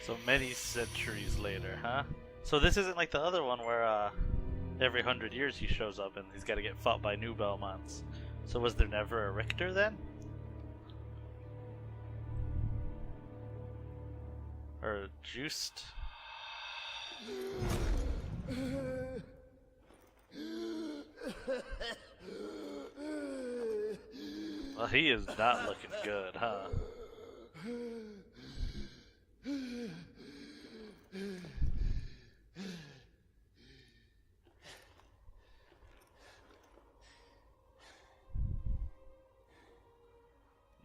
So many centuries later, huh? So this isn't like the other one where every 100 years he shows up and he's got to get fought by new Belmonts. So was there never a Richter then? Or Juiced? Well, he is not looking good, huh?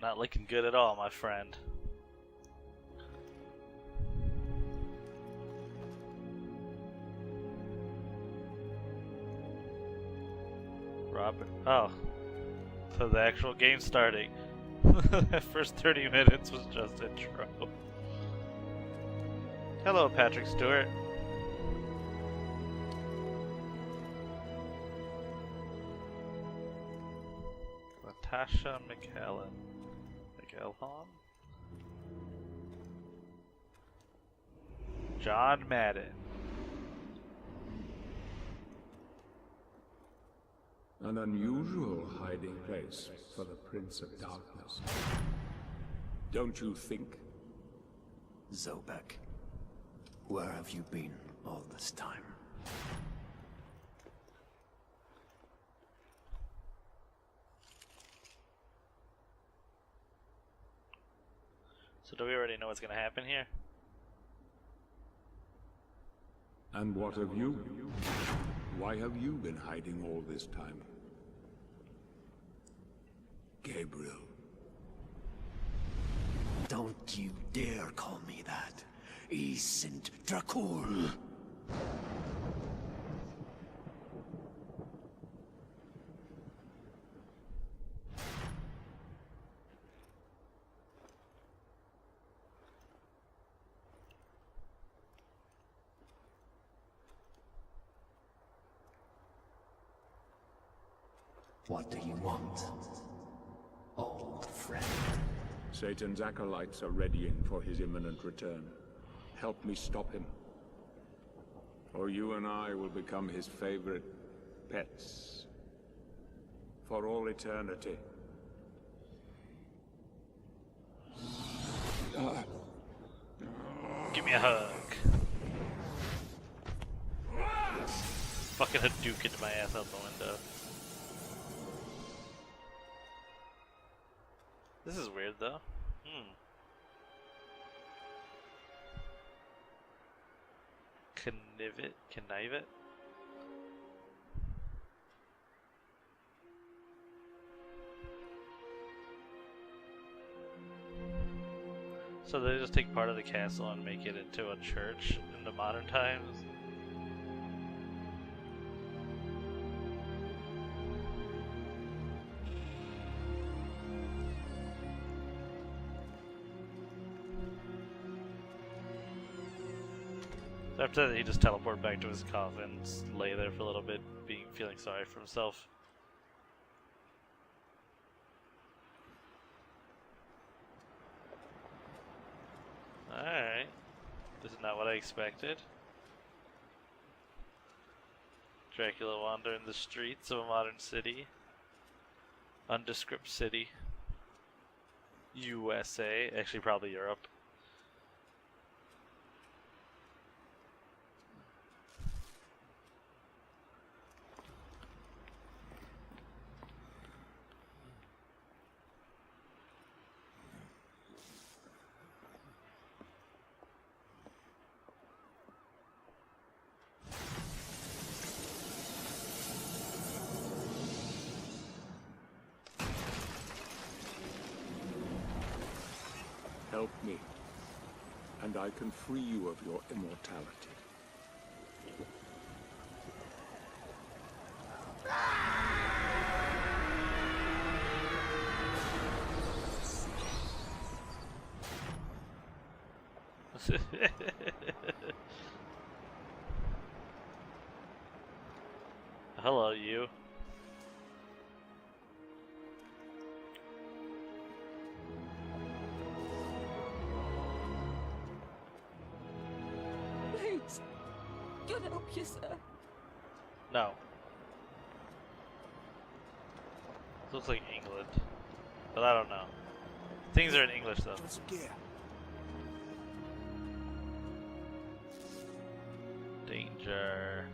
Not looking good at all, my friend. Robert. Oh. So the actual game starting. The first 30 minutes was just intro. Hello, Patrick Stewart. Natasha McCallum. McElhon? John Madden. An unusual hiding place for the Prince of Darkness. Don't you think? Zobek, where have you been all this time? So do we already know what's gonna happen here? And what of you? Why have you been hiding all this time? Gabriel. Don't you dare call me that. Isint Dracul. What do you want, old friend? Satan's acolytes are readying for his imminent return. Help me stop him. Or you and I will become his favorite pets. For all eternity. Give me a hug. Fucking Hadouken my ass out the window. This is weird though. Connive it? So they just take part of the castle and make it into a church in the modern times? After that, he just teleported back to his coffin, lay there for a little bit, feeling sorry for himself. Alright. This is not what I expected. Dracula wandering the streets of a modern city. Undescript city. USA. Actually, probably Europe. Help me, and I can free you of your immortality. Hello, you. God help you, sir. No. Looks like England. But I don't know. Things are in English though. Danger.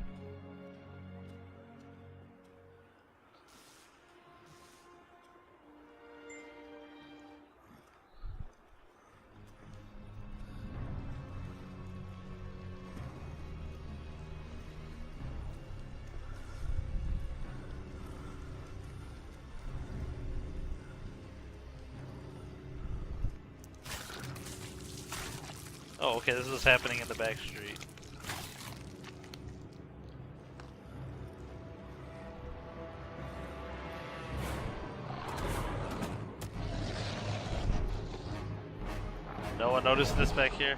Oh, okay, this is happening in the back street. No one noticed this back here?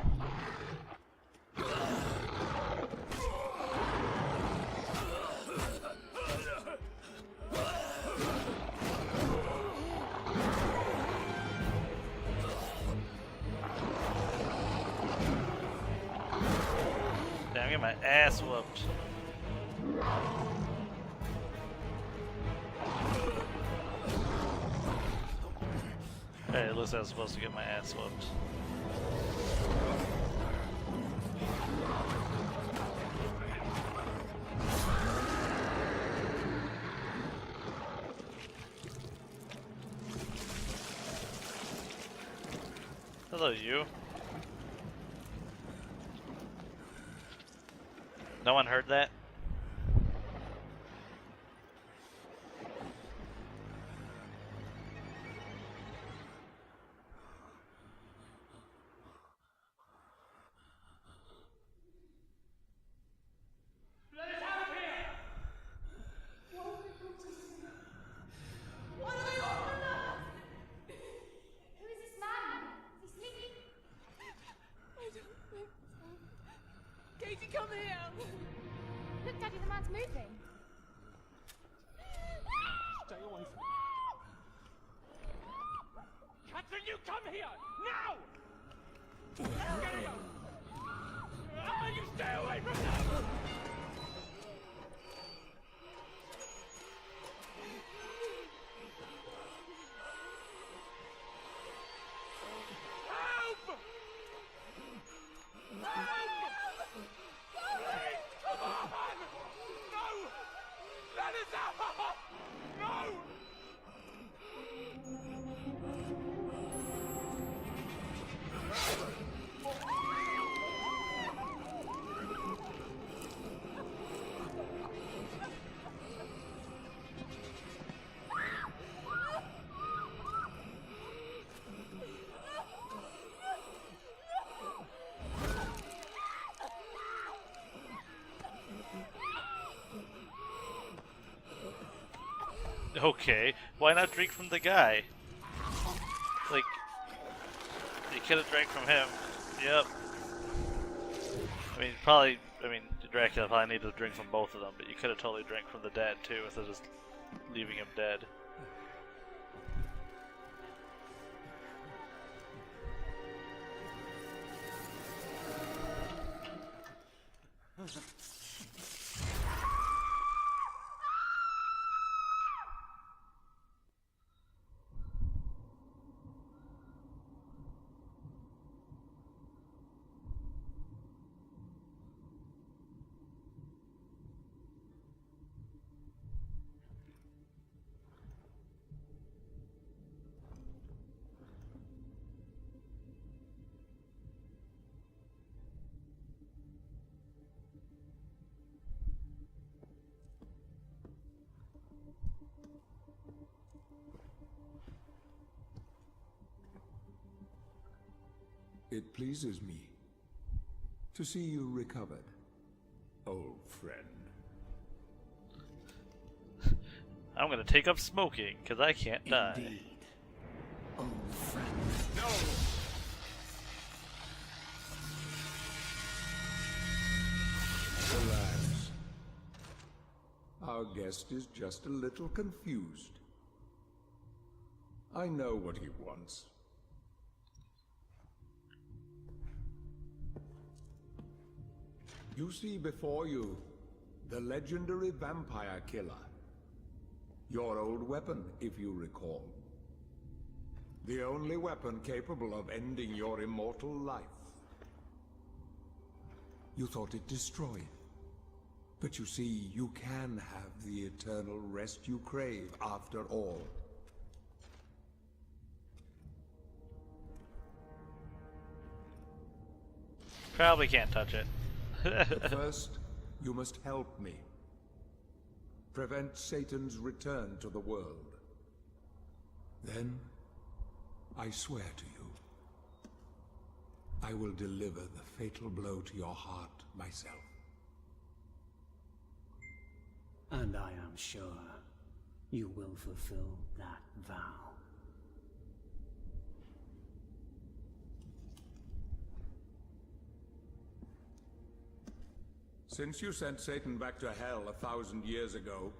Damn, I'm getting my ass whooped. Hey, it looks like I was supposed to get my ass whooped. Hello, you. No one heard that? Katie, come here! Look, Daddy, the man's moving. Stay away from me. Catherine, you come here! Now! Get here! You stay away from them! Help! Help! Please, come on! No! Let us out! No! Okay, why not drink from the guy? Like, you could have drank from him. Yep. I mean, Dracula probably needed to drink from both of them, but you could have totally drank from the dad too, instead of just leaving him dead. It pleases me to see you recovered, old friend. I'm gonna take up smoking, because I can't die. Indeed. Old friend. No! Alas, our guest is just a little confused. I know what he wants. You see before you the legendary vampire killer. Your old weapon, if you recall. The only weapon capable of ending your immortal life. You thought it destroyed. But you see, you can have the eternal rest you crave after all. Probably can't touch it. But first, you must help me. Prevent Satan's return to the world. Then, I swear to you, I will deliver the fatal blow to your heart myself. And I am sure you will fulfill that vow. Since you sent Satan back to hell 1,000 years ago,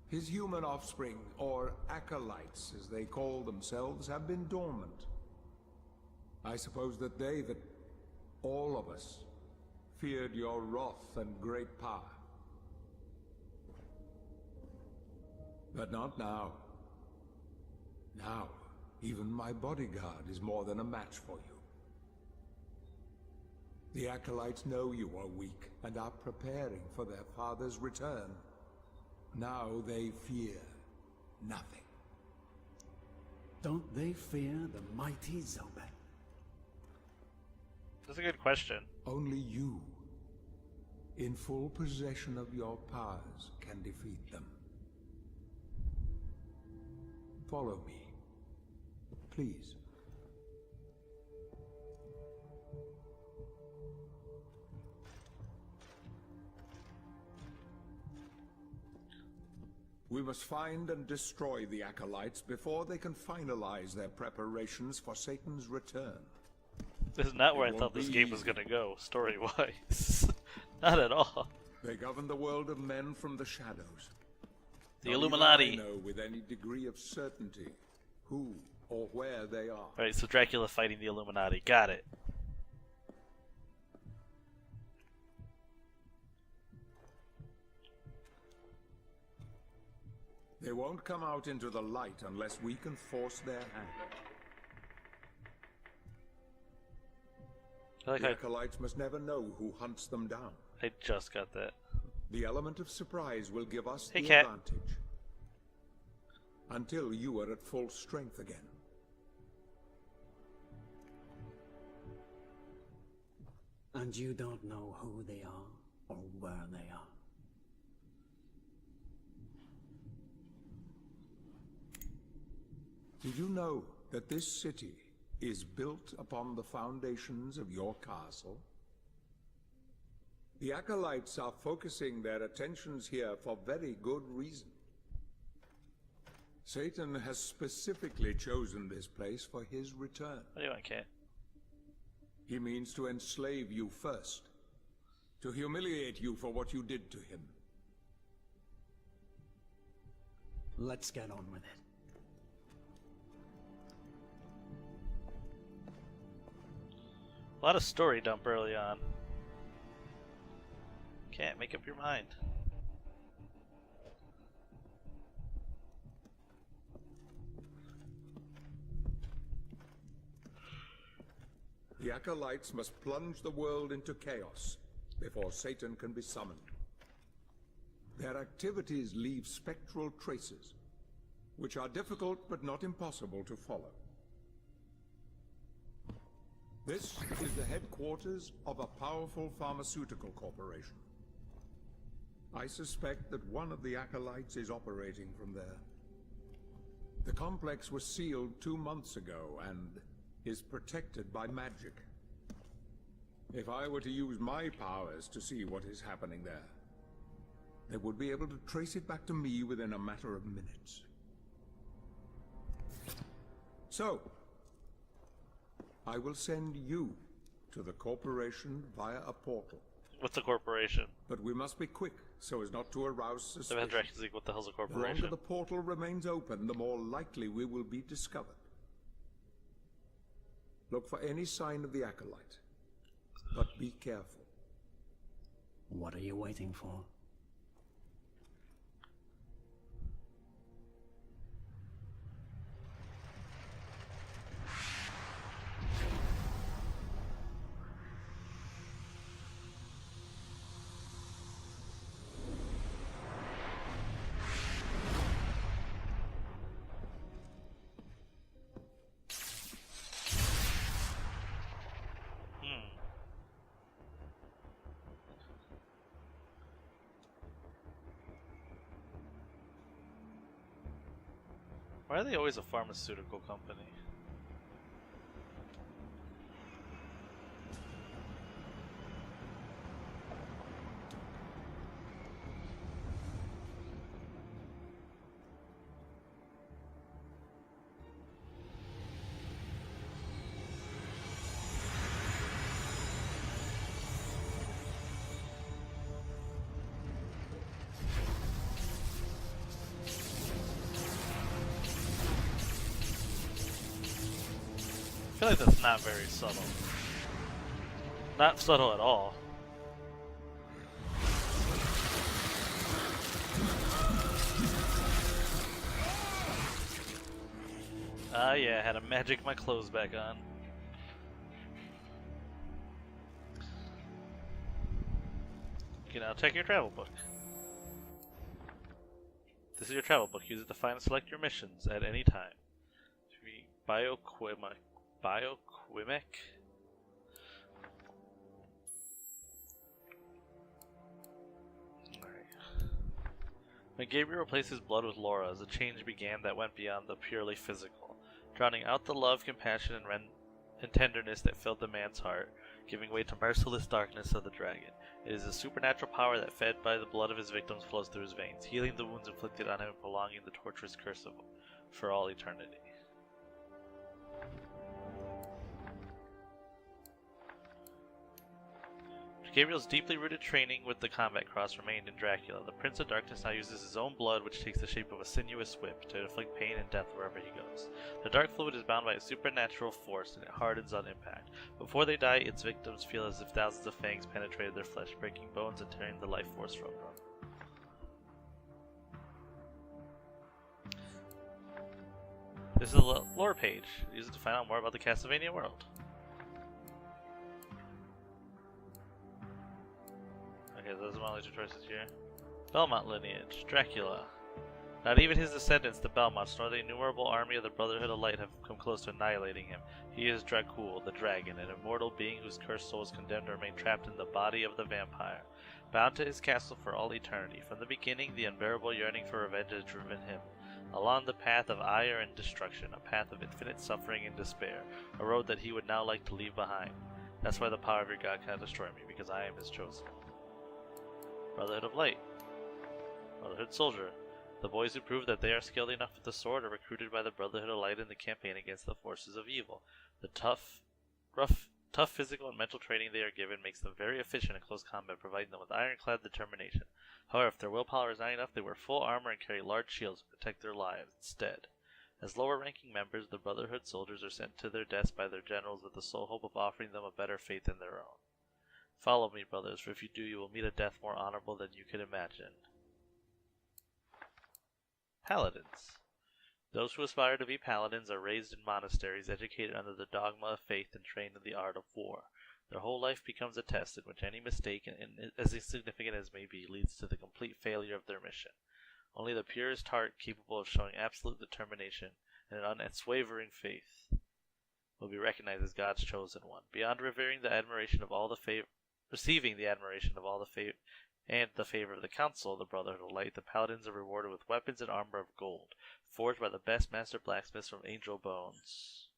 his human offspring, or acolytes as they call themselves, have been dormant. I suppose that all of us, feared your wrath and great power. But not now. Now, even my bodyguard is more than a match for you. The acolytes know you are weak and are preparing for their father's return. Now they fear nothing. Don't they fear the mighty Zobek? That's a good question. Only you, in full possession of your powers, can defeat them. Follow me, please. We must find and destroy the acolytes before they can finalize their preparations for Satan's return. This is not where I It thought won't this be game was easy. gonna go, story-wise. Not at all. They govern the world of men from the shadows. The Not Illuminati. even I know with any degree of certainty who or where they are. Alright, so Dracula fighting the Illuminati. Got it. They won't come out into the light unless we can force their hand. I like The how acolytes must never know who hunts them down. I just got that. The element of surprise will give us Hey, the Cat. advantage. Until you are at full strength again. And you don't know who they are or where they are. Did you know that this city is built upon the foundations of your castle? The acolytes are focusing their attentions here for very good reason. Satan has specifically chosen this place for his return. What do you want, Cat? He means to enslave you first, to humiliate you for what you did to him. Let's get on with it. A lot of story dump early on. Can't make up your mind. The acolytes must plunge the world into chaos before Satan can be summoned. Their activities leave spectral traces, which are difficult but not impossible to follow. This is the headquarters of a powerful pharmaceutical corporation. I suspect that one of the acolytes is operating from there. The complex was sealed 2 months ago and is protected by magic. If I were to use my powers to see what is happening there, they would be able to trace it back to me within a matter of minutes. So, I will send you to the corporation via a portal. What's a corporation? But we must be quick so as not to arouse I've had suspicion. Dracula's like, what the hell's a The longer corporation? the portal remains open, the more likely we will be discovered. Look for any sign of the acolyte, but be careful. What are you waiting for? Why are they always a pharmaceutical company? I feel like that's not very subtle. Not subtle at all. Ah yeah, I had to magic my clothes back on. You can now check your travel book. This is your travel book. Use it to find and select your missions at any time. Bioquimic. When Gabriel replaced his blood with Laura's, a change began that went beyond the purely physical, drowning out the love, compassion, and tenderness that filled the man's heart, giving way to merciless darkness of the dragon. It is a supernatural power that, fed by the blood of his victims, flows through his veins, healing the wounds inflicted on him and prolonging the torturous curse for all eternity. Gabriel's deeply rooted training with the combat cross remained in Dracula. The Prince of Darkness now uses his own blood, which takes the shape of a sinuous whip, to inflict pain and death wherever he goes. The dark fluid is bound by a supernatural force, and it hardens on impact. Before they die, its victims feel as if thousands of fangs penetrated their flesh, breaking bones and tearing the life force from them. This is a lore page. Use it to find out more about the Castlevania world. Okay, those are my only two choices here. Belmont lineage, Dracula. Not even his descendants, the Belmonts, nor the innumerable army of the Brotherhood of Light have come close to annihilating him. He is Dracul, the dragon, an immortal being whose cursed soul is condemned to remain trapped in the body of the vampire, bound to his castle for all eternity. From the beginning, the unbearable yearning for revenge has driven him along the path of ire and destruction, a path of infinite suffering and despair, a road that he would now like to leave behind. That's why the power of your god cannot destroy me, because I am his chosen. Brotherhood of Light. Brotherhood Soldier. The boys who prove that they are skilled enough with the sword are recruited by the Brotherhood of Light in the campaign against the forces of evil. The tough physical and mental training they are given makes them very efficient in close combat, providing them with ironclad determination. However, if their willpower is not enough, they wear full armor and carry large shields to protect their lives instead. As lower-ranking members, the Brotherhood soldiers are sent to their deaths by their generals with the sole hope of offering them a better fate than their own. Follow me, brothers, for if you do, you will meet a death more honorable than you could imagine. Paladins. Those who aspire to be paladins are raised in monasteries, educated under the dogma of faith, and trained in the art of war. Their whole life becomes a test in which any mistake, as insignificant as may be, leads to the complete failure of their mission. Only the purest heart, capable of showing absolute determination and an unswavering faith, will be recognized as God's chosen one. Beyond receiving the admiration of all the favor and the favor of the Council of the Brotherhood of Light, the Paladins are rewarded with weapons and armor of gold, forged by the best master blacksmiths from angel bones.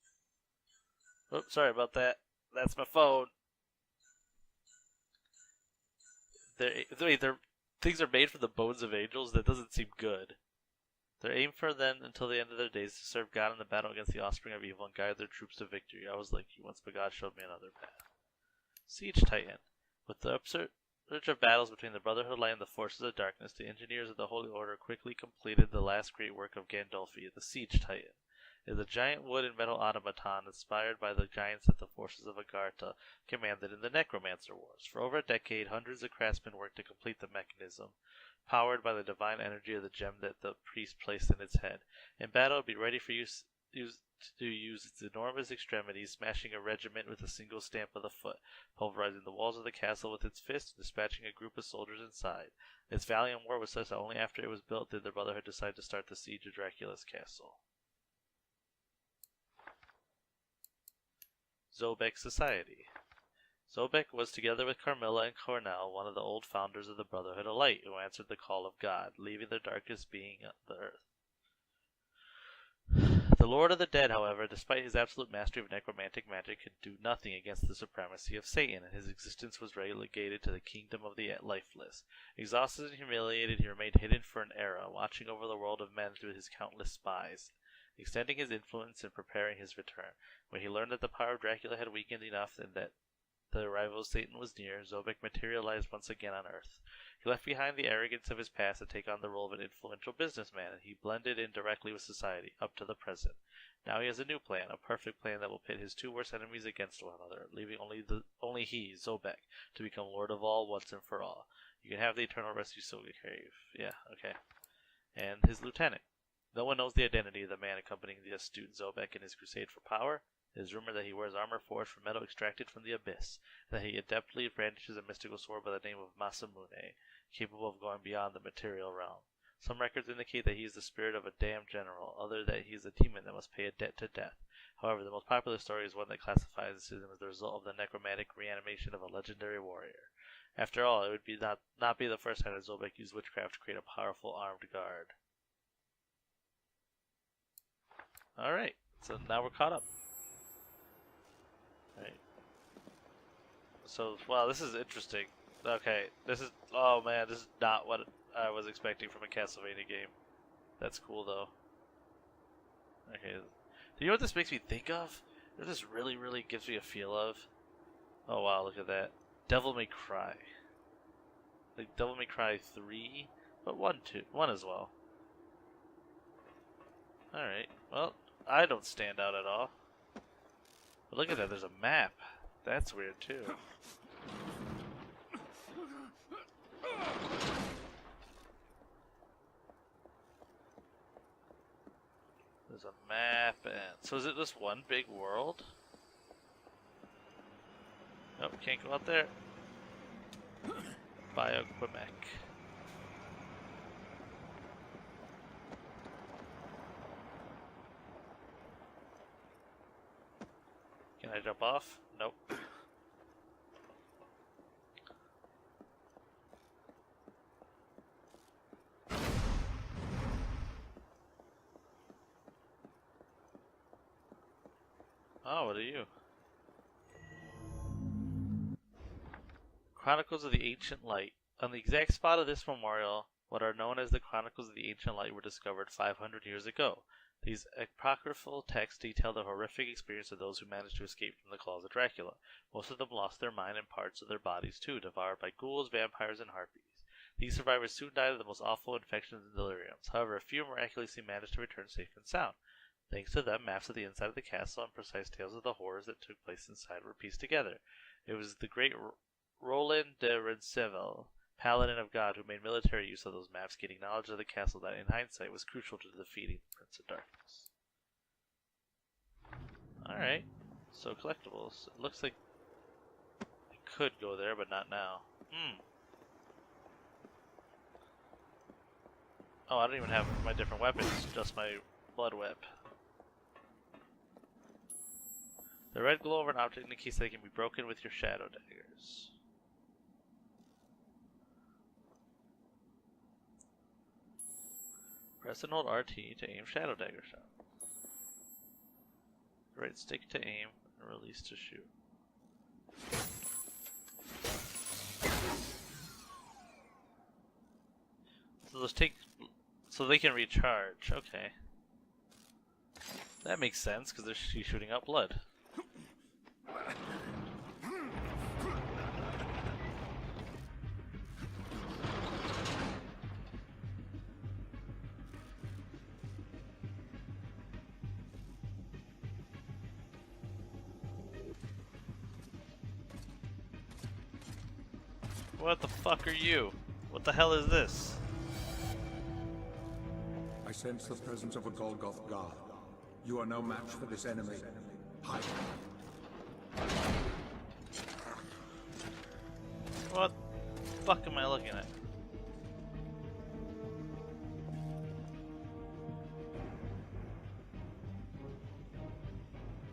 Oops, sorry about that. That's my phone. Things are made from the bones of angels? That doesn't seem good. Their aim for then until the end of their days to serve God in the battle against the offspring of evil and guide their troops to victory. I was like you once, but God showed me another path. Siege Titan. With the upsurge of battles between the Brotherhood of Light and the forces of darkness, the engineers of the Holy Order quickly completed the last great work of Gandolfi, the Siege Titan. It is a giant wood and metal automaton inspired by the giants that the forces of Agartha commanded in the Necromancer Wars. For over a decade, hundreds of craftsmen worked to complete the mechanism, powered by the divine energy of the gem that the priest placed in its head. In battle, it would be ready for use to use its enormous extremities, smashing a regiment with a single stamp of the foot, pulverizing the walls of the castle with its fist, and dispatching a group of soldiers inside. Its valiant war was such that only after it was built did the Brotherhood decide to start the siege of Dracula's castle. Zobek Society. Zobek was, together with Carmilla and Cornell, one of the old founders of the Brotherhood of Light, who answered the call of God, leaving the darkest being on the earth. The Lord of the Dead, however, despite his absolute mastery of necromantic magic, could do nothing against the supremacy of Satan, and his existence was relegated to the kingdom of the lifeless. Exhausted and humiliated, he remained hidden for an era, watching over the world of men through his countless spies, extending his influence and preparing his return. When he learned that the power of Dracula had weakened enough and that the arrival of Satan was near, Zobek materialized once again on Earth. He left behind the arrogance of his past to take on the role of an influential businessman, and he blended in directly with society, up to the present. Now he has a new plan, a perfect plan that will pit his two worst enemies against one another, leaving only he, Zobek, to become Lord of all once and for all. You can have the Eternal Rescue Silver Cave. Yeah, okay. And his lieutenant. No one knows the identity of the man accompanying the astute Zobek in his crusade for power. It is rumored that he wears armor forged from metal extracted from the abyss, and that he adeptly brandishes a mystical sword by the name of Masamune, capable of going beyond the material realm. Some records indicate that he is the spirit of a damned general, others that he is a demon that must pay a debt to death. However, the most popular story is one that classifies him as the result of the necromantic reanimation of a legendary warrior. After all, it would not be the first time that Zobek used witchcraft to create a powerful armed guard. Alright, so now we're caught up. Right. So, wow, this is interesting. Okay, oh man, this is not what I was expecting from a Castlevania game. That's cool, though. Okay, do you know what this makes me think of? What this really, really gives me a feel of? Oh wow, look at that. Devil May Cry. Like Devil May Cry 3, but 1 as well. Alright, well, I don't stand out at all. But look at that, there's a map. That's weird too. There's a map, and so is it just one big world? Nope, can't go out there. Bioquebec. Can I jump off? Nope. Oh, what are you? Chronicles of the Ancient Light. On the exact spot of this memorial, what are known as the Chronicles of the Ancient Light were discovered 500 years ago. These apocryphal texts detail the horrific experience of those who managed to escape from the claws of Dracula. Most of them lost their mind and parts of their bodies too, devoured by ghouls, vampires, and harpies. These survivors soon died of the most awful infections and deliriums. However, a few miraculously managed to return safe and sound. Thanks to them, maps of the inside of the castle and precise tales of the horrors that took place inside were pieced together. It was the great Roland de Rensevel, Paladin of God, who made military use of those maps, gaining knowledge of the castle that, in hindsight, was crucial to defeating the Prince of Darkness. Alright, so collectibles. It looks like I could go there, but not now. Oh, I don't even have my different weapons, just my blood whip. The red glow over an object indicates that it can be broken with your shadow daggers. Press and hold RT to aim shadow dagger shot. Right stick to aim and release to shoot. So they can recharge. Okay, that makes sense because she's shooting out blood. What the fuck are you? What the hell is this? I sense the presence of a Golgoth guard. You are no match for this enemy. Hide. What the fuck am I looking at?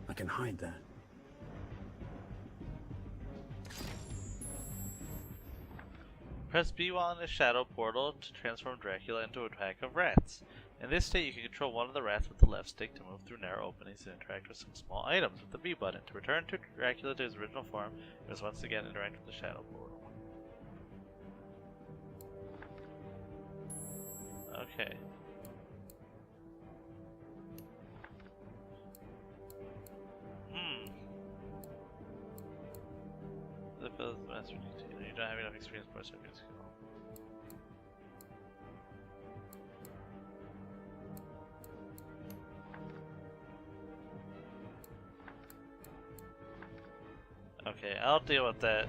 I can hide there. Press B while in the shadow portal to transform Dracula into a pack of rats. In this state, you can control one of the rats with the left stick to move through narrow openings and interact with some small items with the B button. To return to Dracula to his original form, you must once again interact with the shadow portal. Okay. The master detail. You don't have enough experience for second skill. Okay, I'll deal with that.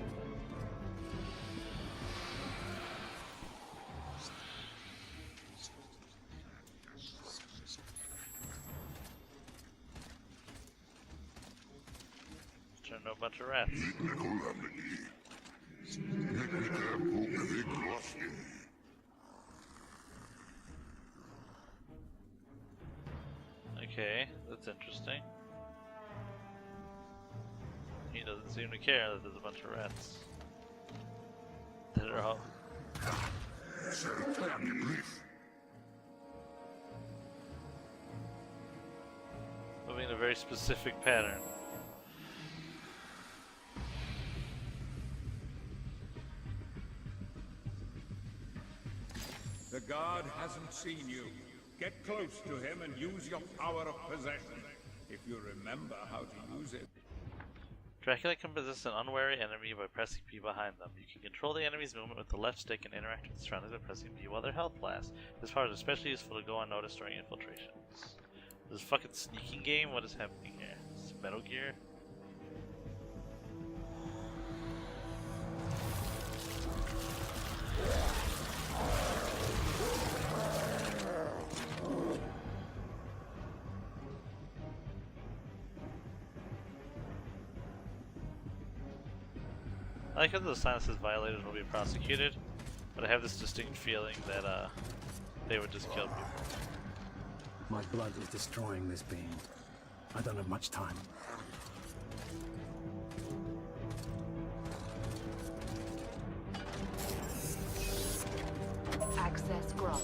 Turn to a bunch of rats. Okay, that's interesting. He doesn't seem to care that there's a bunch of rats that are all moving in a very specific pattern. The guard hasn't seen you. Get close to him and use your power of possession, if you remember how to use it. Dracula can possess an unwary enemy by pressing B behind them. You can control the enemy's movement with the left stick and interact with the surroundings by pressing B while their health lasts. This power is especially useful to go unnoticed during infiltrations. This fucking sneaking game? What is happening here? Is this Metal Gear? I like how the sign says violators will be prosecuted, but I have this distinct feeling that they would just kill people. My blood is destroying this being. I don't have much time. Access granted.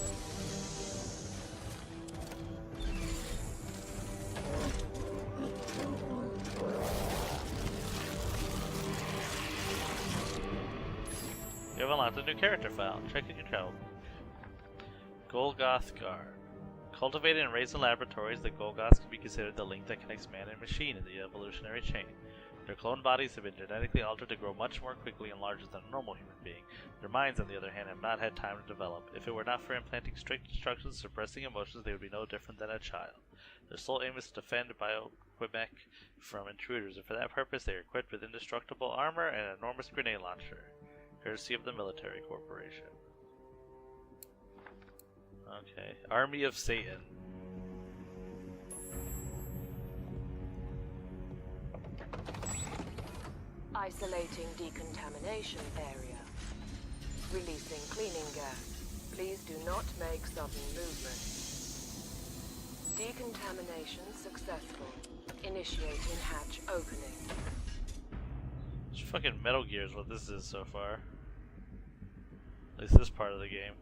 You have unlocked a new character file. Check in your travel. Golgoth Guard. Cultivated and raised in laboratories, the Golgoths can be considered the link that connects man and machine in the evolutionary chain. Their cloned bodies have been genetically altered to grow much more quickly and larger than a normal human being. Their minds, on the other hand, have not had time to develop. If it were not for implanting strict instructions suppressing emotions, they would be no different than a child. Their sole aim is to defend Bioquebec from intruders, and for that purpose they are equipped with indestructible armor and an enormous grenade launcher, courtesy of the military corporation. Okay, Army of Satan. Isolating decontamination area. Releasing cleaning gas. Please do not make sudden movements. Decontamination successful. Initiating hatch opening. It's fucking Metal Gear is what this is so far. At least this part of the game.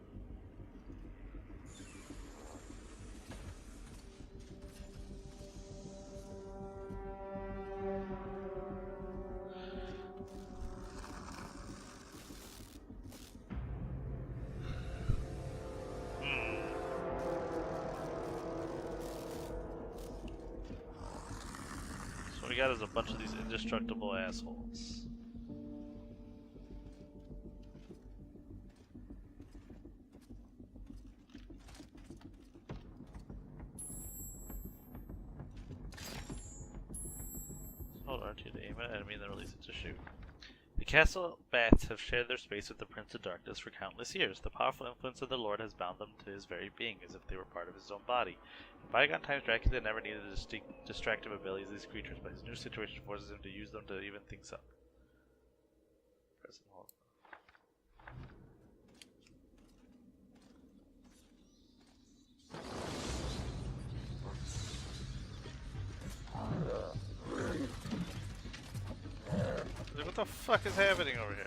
So what we got is a bunch of these indestructible assholes. Hold R2 to aim at an enemy and then release it to shoot. The castle bats have shared their space with the Prince of Darkness for countless years. The powerful influence of the Lord has bound them to his very being, as if they were part of his own body. In bygone times, Dracula never needed the distractive abilities of these creatures, but his new situation forces him to use them to even things up. Press and hold. What the fuck is happening over here?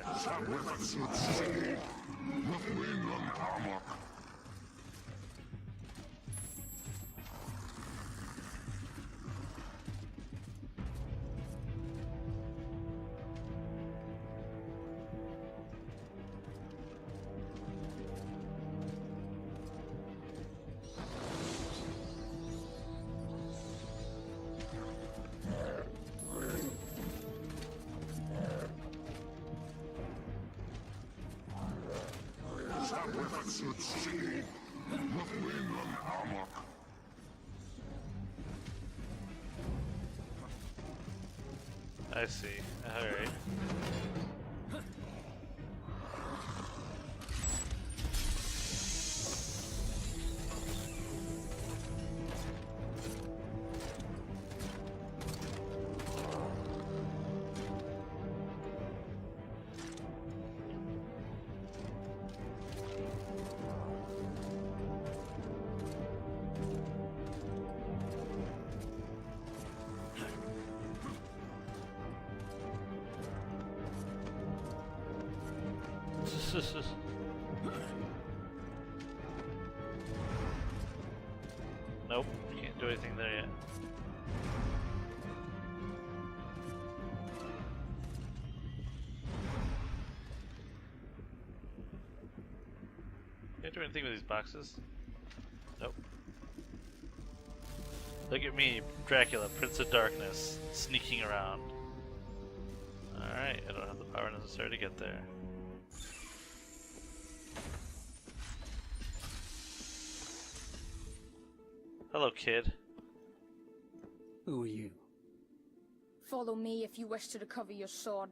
I see. Alright. Nope, can't do anything there yet. Can't do anything with these boxes. Nope. Look at me, Dracula, Prince of Darkness, sneaking around. Alright, I don't have the power necessary to get there. Hello, kid. Who are you? Follow me if you wish to recover your sword.